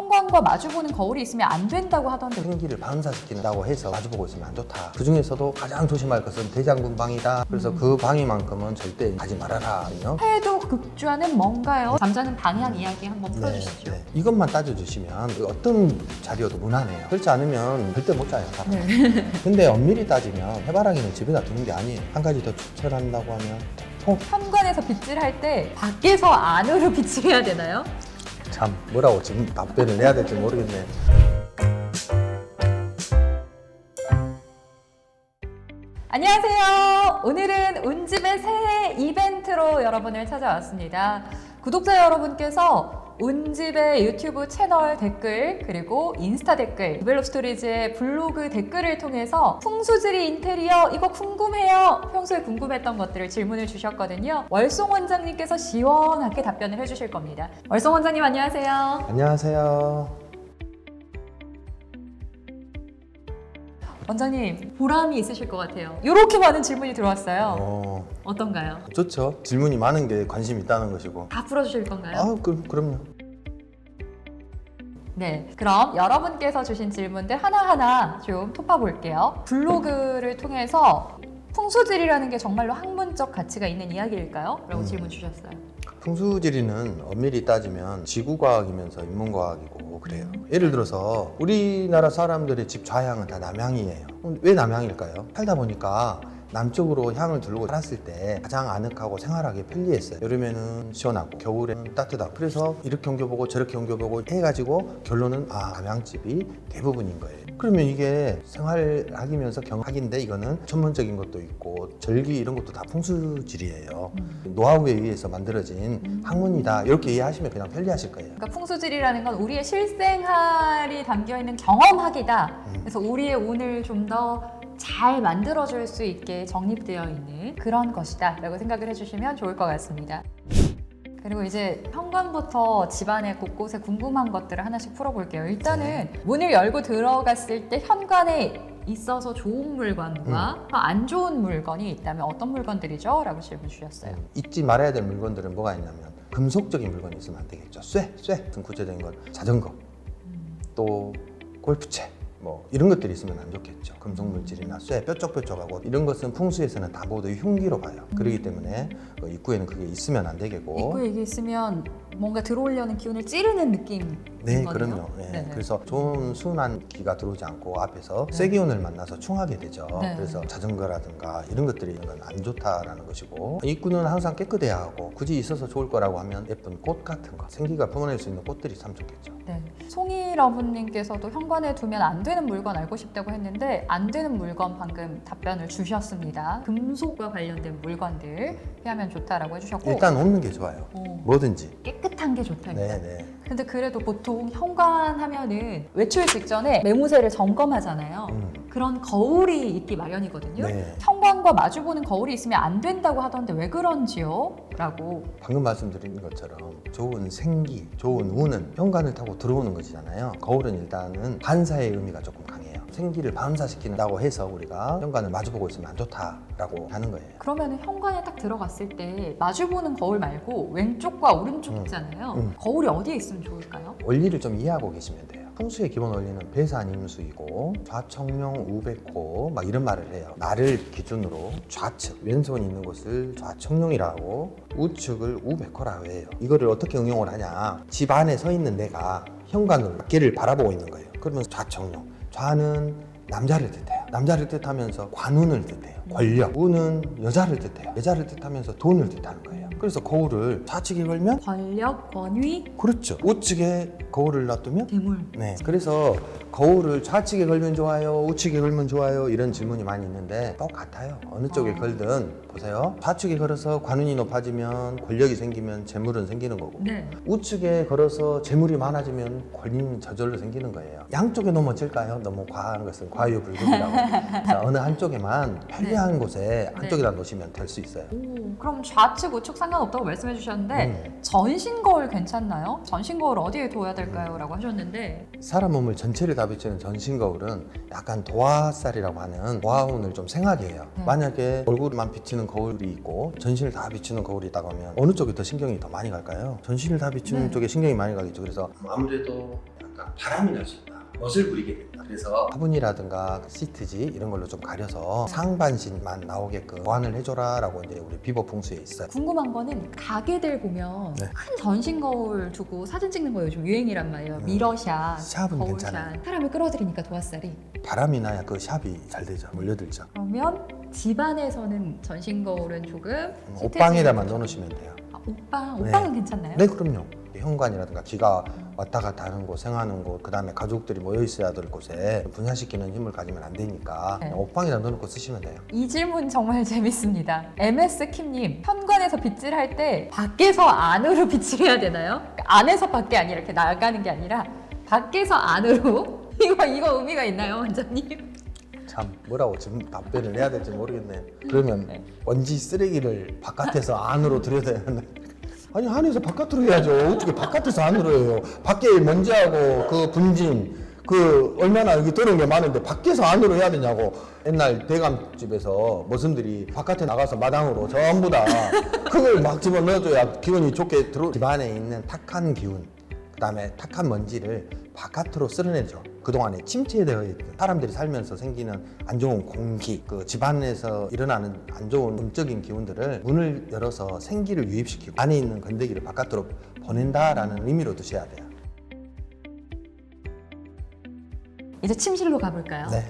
현관과 마주보는 거울이 있으면 안 된다고 하던데 생기를 반사시킨다고 해서 마주보고 있으면 안 좋다. 그 중에서도 가장 조심할 것은 대장군 방이다. 그래서 그 방위만큼은 절대 가지 말아라. 태도 급주하는 뭔가요? 잠자는 방향 이야기 한번 풀어주시죠. 이것만 따져주시면 어떤 자리여도 무난해요. 그렇지 않으면 절대 못 자요. 사람. 근데 엄밀히 따지면 해바라기는 집에다 두는 게 아니에요. 한 가지 더 추천한다고 하면 현관에서 빗질 할 때 밖에서 안으로 빗질해야 되나요? 참 뭐라고 지금 답변을 해야 될지 모르겠네. 안녕하세요. 오늘은 운집의 새해 이벤트로 여러분을 찾아왔습니다. 구독자 여러분께서 운집의 유튜브 채널 댓글 그리고 인스타 댓글, 디벨롭 스토리즈의 블로그 댓글을 통해서 풍수지리 인테리어 이거 궁금해요. 평소에 궁금했던 것들을 질문을 주셨거든요. 월송 원장님께서 시원하게 답변을 해주실 겁니다. 월송 원장님 안녕하세요. 안녕하세요. 원장님 보람이 있으실 것 같아요. 이렇게 많은 질문이 들어왔어요. 어떤가요? 좋죠. 질문이 많은 게 관심이 있다는 것이고. 다 풀어주실 건가요? 아, 그럼요. 네, 그럼 여러분께서 주신 질문들 하나하나 좀 톱어볼게요. 블로그를 통해서 풍수지리라는 게 정말로 학문적 가치가 있는 이야기일까요? 라고 질문 주셨어요. 풍수지리는 엄밀히 따지면 지구과학이면서 인문과학이고 그래요. 예를 들어서 우리나라 사람들의 집 좌향은 다 남향이에요. 왜 남향일까요? 살다 보니까 남쪽으로 향을 두르고 살았을 때 가장 아늑하고 생활하기 편리했어요. 여름에는 시원하고 겨울에는 따뜻하고. 그래서 이렇게 옮겨보고 저렇게 옮겨보고 해가지고 결론은 남향집이 대부분인 거예요. 그러면 이게 생활하기면서 경학인데 이거는 천문적인 것도 있고 절기 이런 것도 다 풍수지리예요. 노하우에 의해서 만들어진 학문이다. 이렇게 이해하시면 그냥 편리하실 거예요. 그러니까 풍수지리라는 건 우리의 실생활이 담겨있는 경험학이다. 그래서 우리의 운을 좀 더 잘 만들어줄 수 있게 정립되어 있는 그런 것이다 라고 생각을 해주시면 좋을 것 같습니다. 그리고 이제 현관부터 집안의 곳곳에 궁금한 것들을 하나씩 풀어볼게요. 일단은 문을 열고 들어갔을 때 현관에 있어서 좋은 물건과 안 좋은 물건이 있다면 어떤 물건들이죠? 라고 질문 주셨어요. 잊지 말아야 될 물건들은 뭐가 있냐면 금속적인 물건이 있으면 안 되겠죠. 쇠 같은 구체적인 건 자전거, 또 골프채 뭐 이런 것들이 있으면 안 좋겠죠. 금속 물질이나 쇠, 뾰족뾰족하고 이런 것은 풍수에서는 다 모두 흉기로 봐요. 그렇기 때문에 입구에는 그게 있으면 안 되겠고. 입구에 이게 있으면 뭔가 들어오려는 기운을 찌르는 느낌. 네, 거네요? 그럼요. 네. 그래서 좋은 순한 기가 들어오지 않고 앞에서 쇠 기운을 만나서 충하게 되죠. 네. 그래서 자전거라든가 이런 것들이 있는 건 안 좋다라는 것이고, 입구는 항상 깨끗해야 하고 굳이 있어서 좋을 거라고 하면 예쁜 꽃 같은 거, 생기가 뿜어낼 수 있는 꽃들이 참 좋겠죠. 네. 송이 러브님께서도 현관에 두면 안 되는 물건 알고 싶다고 했는데 안 되는 물건 방금 답변을 주셨습니다. 금속과 관련된 물건들 피하면 좋다라고 해주셨고 일단 없는 게 좋아요. 뭐든지. 깨끗한 게 좋다니까. 네. 근데 그래도 보통 현관 하면은 외출 직전에 매무새를 점검하잖아요. 그런 거울이 있기 마련이거든요. 네. 현관과 마주보는 거울이 있으면 안 된다고 하던데 왜 그런지요? 라고. 방금 말씀드린 것처럼 좋은 생기, 좋은 운은 현관을 타고 들어오는 것이잖아요. 거울은 일단은 반사의 의미가 조금 강해요. 생기를 반사시킨다고 해서 우리가 현관을 마주보고 있으면 안 좋다라고 하는 거예요. 그러면 현관에 딱 들어갔을 때 마주보는 거울 말고 왼쪽과 오른쪽 있잖아요. 거울이 어디에 있으면 좋을까요? 원리를 좀 이해하고 계시면 돼요. 풍수의 기본 원리는 배산임수이고 좌청룡 우백호 막 이런 말을 해요. 나를 기준으로 좌측 왼손이 있는 곳을 좌청룡이라고 우측을 우백호라고 해요. 이거를 어떻게 응용을 하냐, 집 안에 서 있는 내가 현관으로 밖을 바라보고 있는 거예요. 그러면 좌청룡, 좌는 남자를 뜻해요. 남자를 뜻하면서 관운을 뜻해요. 권력. 운은 여자를 뜻해요. 여자를 뜻하면서 돈을 뜻하는 거예요. 그래서 거울을 좌측에 걸면 권력, 권위, 그렇죠. 우측에 거울을 놔두면 대물. 네. 그래서 거울을 좌측에 걸면 좋아요, 우측에 걸면 좋아요 이런 질문이 많이 있는데 똑같아요. 어느 쪽에 걸든 보세요. 좌측에 걸어서 관운이 높아지면 권력이 생기면 재물은 생기는 거고, 네. 우측에 걸어서 재물이 많아지면 권위는 저절로 생기는 거예요. 양쪽에 놓으면 어쩔까요? 너무 과한 것은 과유불급이라고. 그래서 어느 한쪽에만 편리한 곳에 한쪽에다 놓으시면 될 수 있어요. 그럼 좌측, 우측 상관없다고 말씀해 주셨는데 전신 거울 괜찮나요? 전신 거울 어디에 둬야 될까요? 라고 하셨는데 사람 몸을 전체를 다 비추는 전신 거울은 약간 도화살이라고 하는 도화운을 좀 생하게 해요. 만약에 얼굴만 비추는 거울이 있고 전신을 다 비추는 거울이 있다고 하면 어느 쪽에 더 신경이 더 많이 갈까요? 전신을 다 비추는 쪽에 신경이 많이 가겠죠. 그래서 아무래도 된다. 바람이 날 수 있다. 멋을 부리게 된다. 그래서 화분이라든가 시트지 이런 걸로 좀 가려서 상반신만 나오게끔 보완을 해줘라 라고 이제 우리 비버 풍수에 있어요. 궁금한 거는 가게들 보면 네. 큰 전신 거울 두고 사진 찍는 거 요즘 유행이란 말이에요. 미러샷, 샵은 거울샷. 괜찮아요. 사람을 끌어들이니까 도화살이. 바람이 나야 그 샵이 잘 되죠. 몰려들죠. 그러면 집안에서는 전신 거울은 조금 옷방에다만 넣어놓으시면 돼요. 옷방은 괜찮나요? 네, 그럼요. 현관이라든가 기가 왔다 갔다 하는 곳, 생하는 곳, 그 다음에 가족들이 모여 있어야 될 곳에 분산시키는 힘을 가지면 안 되니까 네. 옷방에다 넣어놓고 쓰시면 돼요. 이 질문 정말 재밌습니다. MS킴님, 현관에서 빗질할 때 밖에서 안으로 빗질해야 되나요? 안에서 밖에 아니라 이렇게 나가는 게 아니라 밖에서 안으로? 이거 의미가 있나요, 원장님? 참 뭐라고 지금 답변을 해야 될지 모르겠네. 그러면 네. 먼지 쓰레기를 바깥에서 안으로 들여야 되나? 아니 안에서 바깥으로 해야죠. 어떻게 바깥에서 안으로 해요? 밖에 먼지하고 그 분진 그 얼마나 여기 들어온 게 많은데 밖에서 안으로 해야 되냐고. 옛날 대감집에서 머슴들이 바깥에 나가서 마당으로 전부 다 그걸 막 집어넣어줘야 기운이 좋게 들어. 집안에 있는 탁한 기운, 그 다음에 탁한 먼지를 바깥으로 쓸어내죠. 그동안에 침체되어 있던 사람들이 살면서 생기는 안 좋은 공기, 그 집안에서 일어나는 안 좋은 음적인 기운들을 문을 열어서 생기를 유입시키고 안에 있는 건더기를 바깥으로 보낸다라는 의미로 드셔야 돼요. 이제 침실로 가볼까요? 네.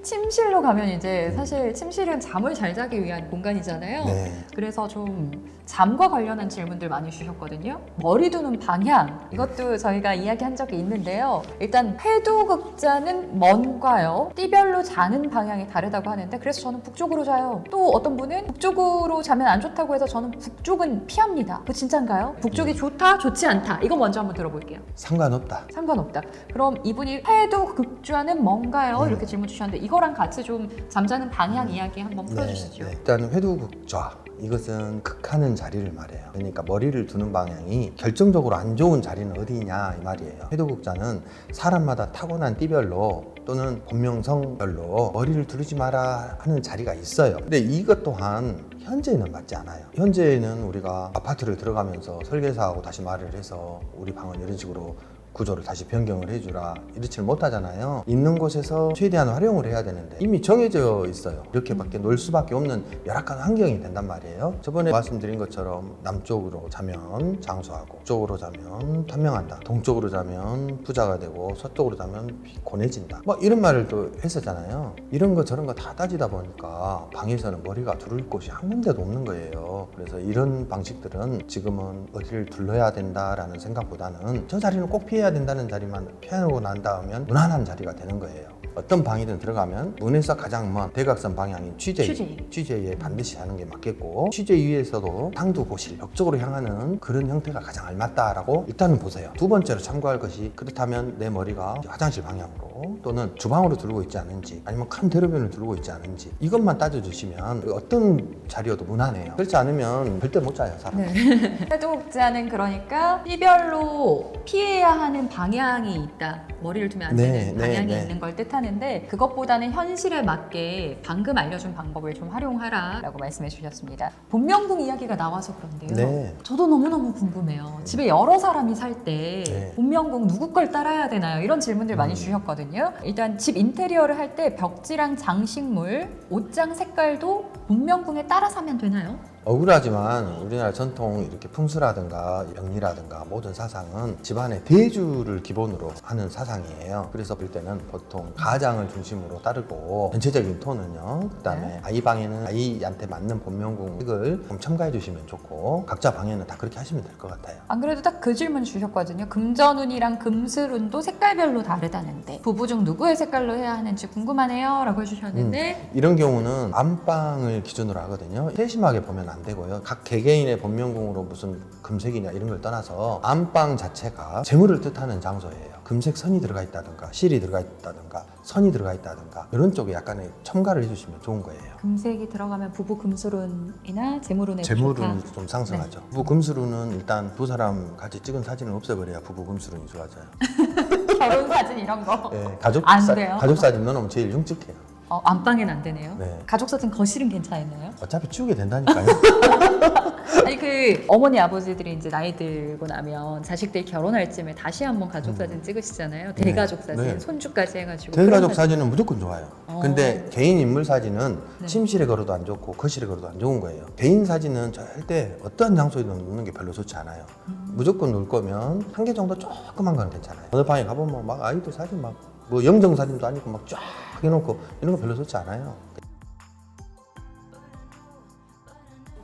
침실로 가면 이제 사실 침실은 잠을 잘 자기 위한 공간이잖아요. 네. 그래서 좀 잠과 관련한 질문들 많이 주셨거든요. 머리 두는 방향, 이것도 저희가 이야기한 적이 있는데요. 일단 회두극자는 뭔가요? 띠별로 자는 방향이 다르다고 하는데 그래서 저는 북쪽으로 자요. 또 어떤 분은 북쪽으로 자면 안 좋다고 해서 저는 북쪽은 피합니다. 그거 진짠가요? 북쪽이 좋다, 좋지 않다. 이거 먼저 한번 들어볼게요. 상관없다. 상관없다. 그럼 이분이 회두극자는 뭔가요? 이렇게 질문 주셨는데 이거랑 같이 좀 잠자는 방향 이야기 한번 풀어주시죠. 네. 일단 회두극좌, 이것은 극하는 자리를 말해요. 그러니까 머리를 두는 방향이 결정적으로 안 좋은 자리는 어디냐 이 말이에요. 회두극좌는 사람마다 타고난 띠별로 또는 본명성별로 머리를 두르지 마라 하는 자리가 있어요. 근데 이것 또한 현재는 맞지 않아요. 현재는 우리가 아파트를 들어가면서 설계사하고 다시 말을 해서 우리 방은 이런 식으로 구조를 다시 변경을 해주라 이렇지는 못하잖아요. 있는 곳에서 최대한 활용을 해야 되는데 이미 정해져 있어요. 이렇게밖에 놀 수밖에 없는 열악한 환경이 된단 말이에요. 저번에 말씀드린 것처럼 남쪽으로 자면 장수하고 북쪽으로 자면 단명한다, 동쪽으로 자면 부자가 되고 서쪽으로 자면 고뇌진다, 뭐 이런 말을 또 했었잖아요. 이런 거 저런 거 다 따지다 보니까 방에서는 머리가 두를 곳이 한 군데도 없는 거예요. 그래서 이런 방식들은 지금은 어디를 둘러야 된다라는 생각보다는 저 자리는 꼭 피해야 된다는 자리만 피하고 난 다음엔 무난한 자리가 되는 거예요. 어떤 방이든 들어가면 문에서 가장 먼 대각선 방향인 취재에 반드시 하는 게 맞겠고, 취재 위에서도 상두고실 벽쪽으로 향하는 그런 형태가 가장 알맞다라고 일단은 보세요. 두 번째로 참고할 것이, 그렇다면 내 머리가 화장실 방향으로 또는 주방으로 들고 있지 않은지, 아니면 큰 대로변을 들고 있지 않은지, 이것만 따져주시면 어떤 자리여도 무난해요. 그렇지 않으면 절대 못 자요, 사람. 네. 회두극자는 그러니까 띠별로 피해야 하는 방향이 있다. 머리를 두면 안 되는 방향이 있는 걸 뜻하는데, 그것보다는 현실에 맞게 방금 알려준 방법을 좀 활용하라 라고 말씀해 주셨습니다. 본명궁 이야기가 나와서 그런데요. 네. 저도 너무너무 궁금해요. 집에 여러 사람이 살 때 본명궁 누구 걸 따라야 되나요? 이런 질문들 많이 주셨거든요. 일단 집 인테리어를 할 때 벽지랑 장식물, 옷장 색깔도 본명궁에 따라서 하면 되나요? 억울하지만 우리나라 전통 이렇게 풍수라든가 명리라든가 모든 사상은 집안의 대주를 기본으로 하는 사상이에요. 그래서 볼 때는 보통 가장을 중심으로 따르고, 전체적인 톤은요, 그 다음에 아이 방에는 아이한테 맞는 본명궁을 좀 첨가해 주시면 좋고, 각자 방에는 다 그렇게 하시면 될 것 같아요. 안 그래도 딱 그 질문 주셨거든요. 금전운이랑 금슬운도 색깔별로 다르다는데 부부 중 누구의 색깔로 해야 하는지 궁금하네요 라고 해주셨는데, 이런 경우는 안방을 기준으로 하거든요. 세심하게 보면 안 되고요. 각 개개인의 본명궁으로 무슨 금색이냐 이런 걸 떠나서 안방 자체가 재물을 뜻하는 장소예요. 금색 선이 들어가 있다든가 실이 들어가 있다든가 선이 들어가 있다든가 이런 쪽에 약간의 첨가를 해주시면 좋은 거예요. 금색이 들어가면 부부 금슬운이나 재물운에 재물은 좋다. 좀 상승하죠. 부부 금슬운은 일단 두 사람 같이 찍은 사진을 없애버려야 부부 금슬운이 좋아져요. 결혼 사진 이런 거. 네, 안 돼요. 가족 사진 넣어놓으면 제일 흉측해요. 안방엔 안 되네요. 네. 가족 사진 거실은 괜찮나요? 어차피 치우게 된다니까요. 아니 그 어머니 아버지들이 이제 나이 들고 나면 자식들 결혼할 쯤에 다시 한번 가족 사진 찍으시잖아요. 대가족 사진, 네. 손주까지 해가지고. 대가족 그런 사진은 무조건 좋아요. 근데 개인 인물 사진은 네. 침실에 걸어도 안 좋고 거실에 걸어도 안 좋은 거예요. 개인 사진은 절대 어떤 장소에도 놓는 게 별로 좋지 않아요. 무조건 놓을 거면 한 개 정도 조그만 거는 괜찮아요. 어느 방에 가보면 막 아이들 사진 막 뭐 영정 사진도 아니고 막 쫙 해놓고 이런 거 별로 좋지 않아요.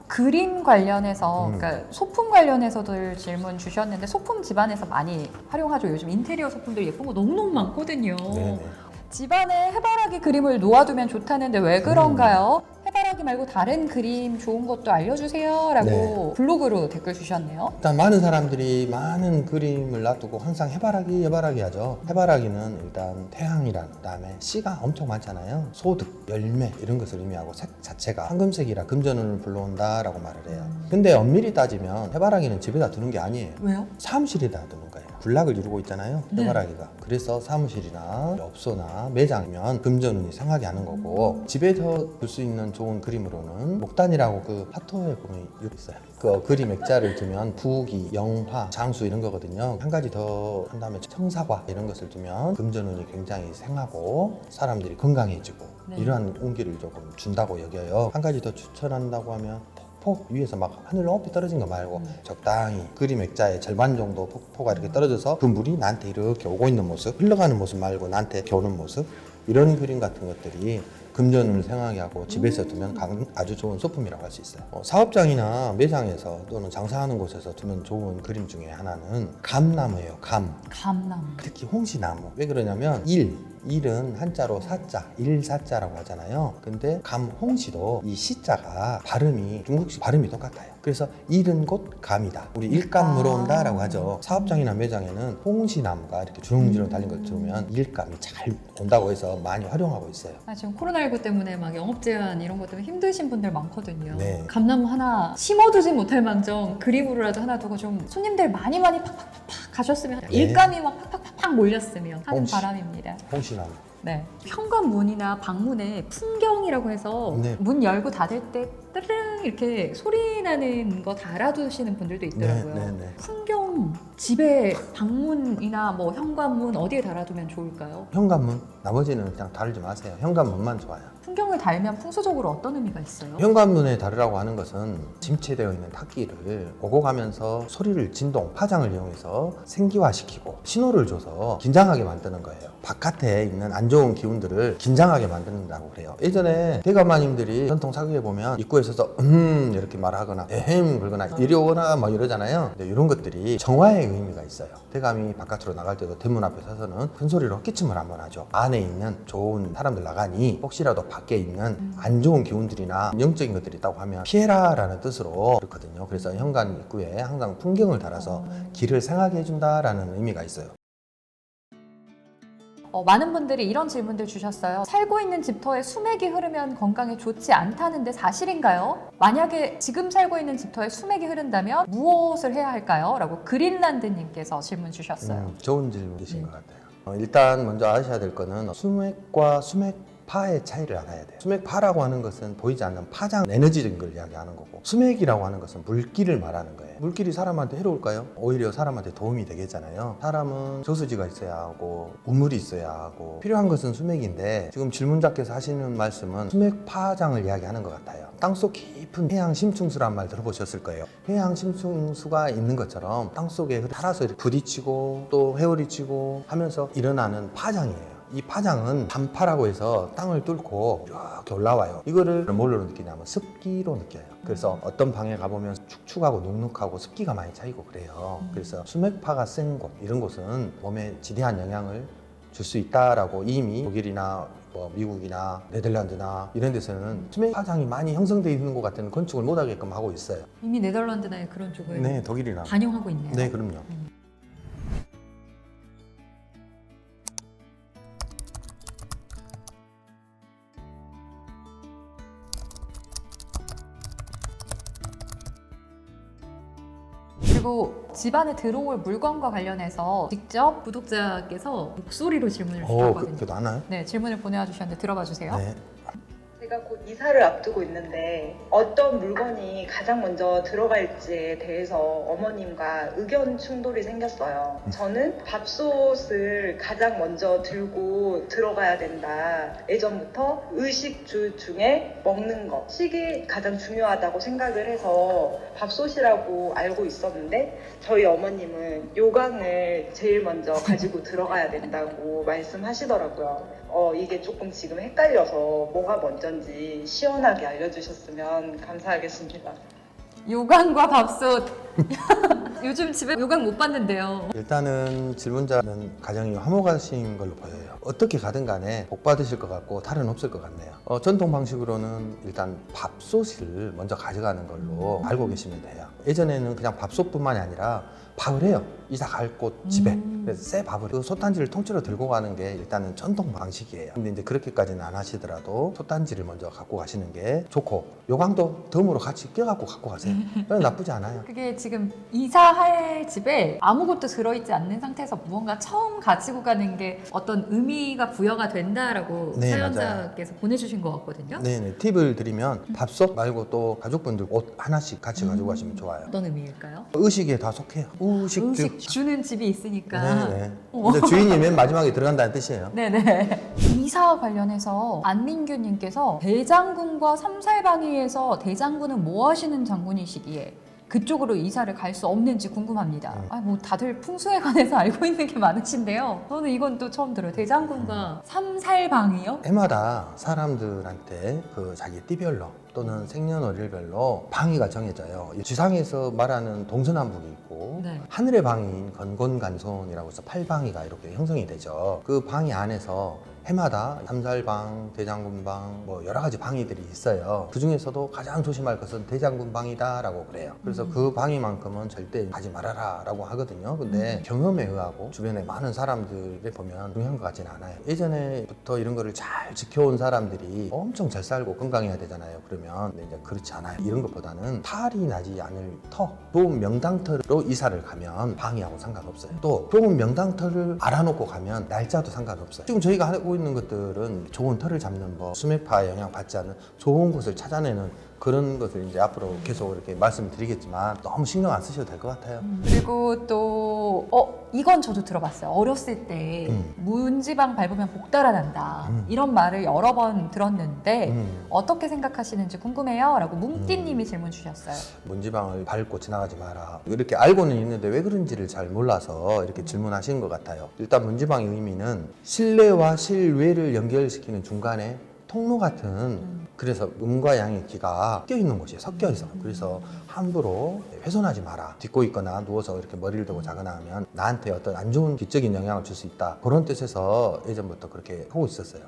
그림 관련해서, 그러니까 소품 관련해서들 질문 주셨는데 소품 집안에서 많이 활용하죠. 요즘 인테리어 소품들 예쁜 거 너무너무 많거든요. 네네. 집안에 해바라기 그림을 놓아두면 좋다는데 왜 그런가요? 해바라기 말고 다른 그림 좋은 것도 알려주세요 라고 네. 블로그로 댓글 주셨네요. 일단 많은 사람들이 많은 그림을 놔두고 항상 해바라기 하죠. 해바라기는 일단 태양이란 그다음에 씨가 엄청 많잖아요. 소득, 열매 이런 것을 의미하고 색 자체가 황금색이라 금전운을 불러온다라고 말을 해요. 근데 엄밀히 따지면 해바라기는 집에다 두는 게 아니에요. 왜요? 사무실에다 두는 거예요. 군락을 이루고 있잖아요. 네. 해바라기가. 그래서 사무실이나 업소나 매장이면 금전운이 상하게 하는 거고 집에서 둘 수 있는 좋은 그림으로는 목단이라고 그 파토에 보면 있어요. 그 그림 액자를 두면 부기, 영화, 장수 이런 거거든요. 한 가지 더 한다면 청사과 이런 것을 두면 금전운이 굉장히 생하고 사람들이 건강해지고 네. 이러한 운기를 조금 준다고 여겨요. 한 가지 더 추천한다고 하면 폭 위에서 막 하늘 높이 떨어진 거 말고 적당히 그림 액자의 절반 정도 폭포가 이렇게 떨어져서 그 물이 나한테 이렇게 오고 있는 모습, 흘러가는 모습 말고 나한테 이렇게 오는 모습, 이런 그림 같은 것들이 금전운을 생하게 하고 집에서 두면 아주 좋은 소품이라고 할 수 있어요. 사업장이나 매장에서 또는 장사하는 곳에서 두면 좋은 그림 중에 하나는 감나무예요. 감나무. 특히 홍시나무. 왜 그러냐면 일은 한자로 사자, 일사자라고 하잖아요. 근데 감홍시도 이 시자가 발음이 중국식 발음이 똑같아요. 그래서 일은 곧 감이다. 우리 일감 물어온다 라고 하죠. 사업장이나 매장에는 홍시나무가 이렇게 주렁주렁 달린 걸 들으면 일감이 잘 온다고 해서 많이 활용하고 있어요. 지금 코로나19 때문에 막 영업 제한 이런 것 때문에 힘드신 분들 많거든요. 네. 감나무 하나 심어두지 못할 망정 그림으로라도 하나 두고 좀 손님들 많이 팍팍팍팍 가셨으면 네. 일감이 막 팍팍팍팍 몰렸으면 하는 홍시. 바람입니다. 홍시나무. 네. 현관문이나 방문에 풍경이라고 해서 네. 문 열고 닫을 때 뜨르릉 이렇게 소리 나는 거 달아두시는 분들도 있더라고요. 네. 풍경 집에 방문이나 뭐 현관문 어디에 달아두면 좋을까요? 현관문, 나머지는 그냥 다루지 마세요. 현관문만 좋아요. 풍경을 달면 풍수적으로 어떤 의미가 있어요? 현관문에 다루라고 하는 것은 침체되어 있는 탁기를 오고 가면서 소리를 진동, 파장을 이용해서 생기화시키고 신호를 줘서 긴장하게 만드는 거예요. 바깥에 있는 안 좋은 기운들을 긴장하게 만든다고 그래요. 예전에 대감마님들이 전통 사극에 보면 입구에 서서 이렇게 말하거나 에헴 그러거나 이리 오거나 막 이러잖아요. 근데 이런 것들이 정화의 의미가 있어요. 대감이 바깥으로 나갈 때도 대문 앞에 서서는 큰 소리로 헛기침을 한번 하죠. 안에 있는 좋은 사람들 나가니 혹시라도 밖에 있는 안 좋은 기운들이나 영적인 것들이 있다고 하면 피해라라는 뜻으로 그렇거든요. 그래서 현관 입구에 항상 풍경을 달아서 길을 생하게 해준다라는 의미가 있어요. 많은 분들이 이런 질문들 주셨어요. 살고 있는 집터에 수맥이 흐르면 건강에 좋지 않다는데 사실인가요? 만약에 지금 sal고 있는 집터에 수맥이 흐른다면 무엇을 해야 할까요? 라고 그린란드님께서 질문 주셨어요. 좋은 질문이신 것 같아요. 일단 먼저 아셔야 될 거는 수맥과 수맥파의 차이를 알아야 돼요. 수맥파라고 하는 것은 보이지 않는 파장, 에너지적인 걸 이야기하는 거고, 수맥이라고 하는 것은 물기를 말하는 거예요. 물길이 사람한테 해로울까요? 오히려 사람한테 도움이 되겠잖아요. 사람은 저수지가 있어야 하고 우물이 있어야 하고 필요한 것은 수맥인데, 지금 질문자께서 하시는 말씀은 수맥 파장을 이야기하는 것 같아요. 땅속 깊은 해양 심층수란 말 들어보셨을 거예요. 해양 심층수가 있는 것처럼 땅속에 살아서 이렇게 부딪히고 또 회오리 치고 하면서 일어나는 파장이에요. 이 파장은 단파라고 해서 땅을 뚫고 이렇게 올라와요. 이거를 뭘로 느끼냐면 습기로 느껴요. 그래서 어떤 방에 가보면 축축하고 눅눅하고 습기가 많이 차이고 그래요. 그래서 수맥파가 센 곳, 이런 곳은 몸에 지대한 영향을 줄 수 있다라고 이미 독일이나 뭐 미국이나 네덜란드나 이런 데서는 수맥 파장이 많이 형성되어 있는 것 같은 건축을 못하게끔 하고 있어요. 이미 네덜란드나 그런 쪽을 네, 독일이나. 반영하고 있네요. 네, 그럼요. 그리고 그리고 집안에 들어올 물건과 관련해서 직접 구독자께서 목소리로 질문을 주셨거든요. 그게 나나요? 네, 질문을 보내와 주셨는데 들어봐 주세요. 네. 제가 곧 이사를 앞두고 있는데 어떤 물건이 가장 먼저 들어갈지에 대해서 어머님과 의견 충돌이 생겼어요. 저는 밥솥을 가장 먼저 들고 들어가야 된다. 예전부터 의식주 중에 먹는 거, 식이 가장 중요하다고 생각을 해서 밥솥이라고 알고 있었는데 저희 어머님은 요강을 제일 먼저 가지고 들어가야 된다고 말씀하시더라고요. 이게 조금 지금 헷갈려서 뭐가 먼저인지 시원하게 알려주셨으면 감사하겠습니다. 요강과 밥솥. 요즘 집에 요강 못 봤는데요. 일단은 질문자는 가정이 화목하신 걸로 보여요. 어떻게 가든 간에 복 받으실 것 같고 탈은 없을 것 같네요. 전통 방식으로는 일단 밥솥을 먼저 가져가는 걸로 알고 계시면 돼요. 예전에는 그냥 밥솥뿐만이 아니라 밥을 해요. 이사 갈 곳 집에. 그래서 새 밥을 그 솥단지를 통째로 들고 가는 게 일단은 전통 방식이에요. 근데 이제 그렇게까지는 안 하시더라도 솥단지를 먼저 갖고 가시는 게 좋고 요강도 덤으로 같이 껴갖고 갖고 가세요. 그건 나쁘지 않아요. 그게 지금 이사할 집에 아무것도 들어있지 않는 상태에서 무언가 처음 가지고 가는 게 어떤 의미가 부여가 된다라고 네, 사연자께서 보내주신 것 같거든요. 네네. 팁을 드리면 밥솥 말고 또 가족분들 옷 하나씩 같이 가지고 가시면 좋아요. 어떤 의미일까요? 의식에 다 속해요. 의식주. 음식 주는 집이 있으니까. 네네. 근데 주인이 맨 마지막에 들어간다는 뜻이에요. 네네. 이사 관련해서 안민규님께서 대장군과 삼살방위에서 대장군은 뭐 하시는 장군이시기에 그쪽으로 이사를 갈 수 없는지 궁금합니다. 뭐 다들 풍수에 관해서 알고 있는 게 많으신데요. 저는 이건 또 처음 들어요. 대장군과 삼살방위요? 해마다 사람들한테 그 자기 띠별로 또는 생년월일별로 방위가 정해져요. 지상에서 말하는 동서남북이 있고 네. 하늘의 방위인 건곤간손이라고 해서 팔방위가 이렇게 형성이 되죠. 그 방위 안에서 해마다 삼살방, 대장군방 뭐 여러 가지 방위들이 있어요. 그 중에서도 가장 조심할 것은 대장군방이다라고 그래요. 그래서 그 방위만큼은 절대 가지 말아라 라고 하거든요. 근데 경험에 의하고 주변에 많은 사람들을 보면 중요한 것 같지는 않아요. 예전에부터 이런 거를 잘 지켜온 사람들이 엄청 잘 살고 건강해야 되잖아요. 그러면 근데 이제 그렇지 않아요. 이런 것보다는 탈이 나지 않을 터, 좋은 명당터로 이사를 가면 방위하고 상관없어요. 또 좋은 명당터를 알아놓고 가면 날짜도 상관없어요. 지금 저희가 하고 있는 것들은 좋은 털을 잡는 법, 수맥파에 영향 받지 않는 좋은 곳을 찾아내는 그런 것을 이제 앞으로 계속 이렇게 말씀을 드리겠지만 너무 신경 안 쓰셔도 될 것 같아요. 그리고 또 이건 저도 들어봤어요. 어렸을 때 문지방 밟으면 복 달아난다 이런 말을 여러 번 들었는데 어떻게 생각하시는지 궁금해요 라고 뭉띠님이 질문 주셨어요. 문지방을 밟고 지나가지 마라. 이렇게 알고는 있는데 왜 그런지를 잘 몰라서 이렇게 질문하시는 것 같아요. 일단 문지방의 의미는 실내와 실외를 연결시키는 중간에 통로 같은 그래서 음과 양의 기가 섞여 있는 곳이에요. 섞여 있어. 그래서 함부로 훼손하지 마라. 딛고 있거나 누워서 이렇게 머리를 대고 자거나 하면 나한테 어떤 안 좋은 기적인 영향을 줄 수 있다. 그런 뜻에서 예전부터 그렇게 하고 있었어요.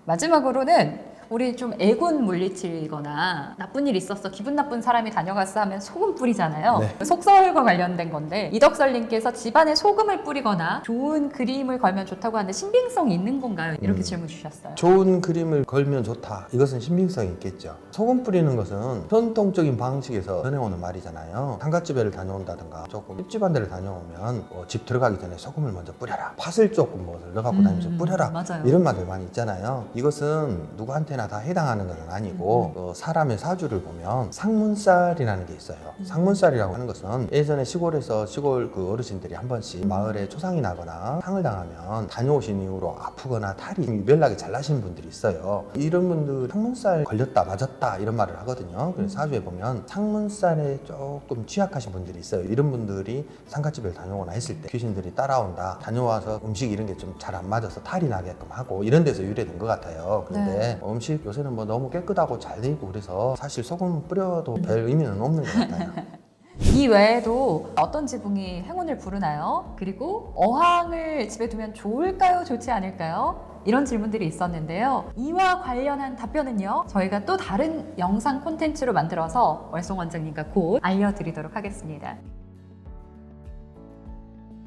마지막으로는 우리 좀 애군 물리치거나 나쁜 일 있었어, 기분 나쁜 사람이 다녀갔어 하면 소금 뿌리잖아요. 네. 속설과 관련된 건데 이덕설님께서 집안에 소금을 뿌리거나 좋은 그림을 걸면 좋다고 하는데 신빙성이 있는 건가요? 이렇게 질문 주셨어요. 좋은 그림을 걸면 좋다. 이것은 신빙성이 있겠죠. 소금 뿌리는 것은 전통적인 방식에서 전해오는 말이잖아요. 상갓집에를 다녀온다든가 조금 집안들을 다녀오면 집 들어가기 전에 소금을 먼저 뿌려라. 팥을 조금 뭐 넣어갖고 다니면서 뿌려라. 맞아요. 이런 말들 많이 있잖아요. 이것은 누구한테나 다 해당하는 것은 아니고 사람의 사주를 보면 상문살이라는 게 있어요. 상문살이라고 하는 것은 예전에 시골에서 시골 그 어르신들이 한 번씩 마을에 초상이 나거나 상을 당하면 다녀오신 이후로 아프거나 탈이 유별나게 잘 나신 분들이 있어요. 이런 분들 상문살 걸렸다 맞았다 이런 말을 하거든요. 그래서 사주에 보면 상문살에 조금 취약하신 분들이 있어요. 이런 분들이 상갓집을 다녀오거나 했을 때 귀신들이 따라온다. 다녀와서 음식 이런 게 좀 잘 안 맞아서 탈이 나게끔 하고 이런 데서 유래된 것 같아요. 그런데 음식 요새는 뭐 너무 깨끗하고 잘 돼 있고 그래서 사실 소금 뿌려도 별 의미는 없는 것 같아요. 이 외에도 어떤 지붕이 행운을 부르나요? 그리고 어항을 집에 두면 좋을까요? 좋지 않을까요? 이런 질문들이 있었는데요. 이와 관련한 답변은요, 저희가 또 다른 영상 콘텐츠로 만들어서 월송 원장님과 곧 알려드리도록 하겠습니다.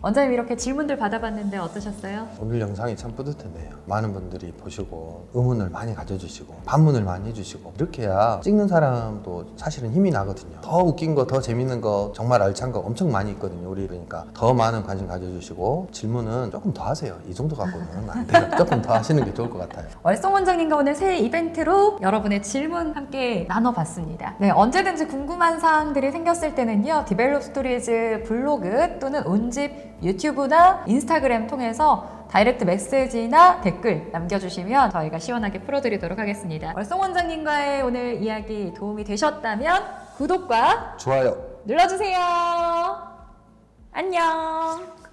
원장님 이렇게 질문들 받아봤는데 어떠셨어요? 오늘 영상이 참 뿌듯했네요. 많은 분들이 보시고 의문을 많이 가져주시고 반문을 많이 해주시고 이렇게 해야 찍는 사람도 사실은 힘이 나거든요. 더 웃긴 거, 더 재밌는 거, 정말 알찬 거 엄청 많이 있거든요. 우리 그러니까 더 많은 관심 가져주시고 질문은 조금 더 하세요. 이 정도 갖고는 안 돼요. 조금 더 하시는 게 좋을 것 같아요. 월송 원장님과 오늘 새 이벤트로 여러분의 질문 함께 나눠봤습니다. 네, 언제든지 궁금한 사항들이 생겼을 때는요, 디벨롭 스토리즈 블로그 또는 온집 유튜브나 인스타그램 통해서 다이렉트 메시지나 댓글 남겨주시면 저희가 시원하게 풀어드리도록 하겠습니다. 월송 원장님과의 오늘 이야기 도움이 되셨다면 구독과 좋아요. 눌러주세요. 안녕.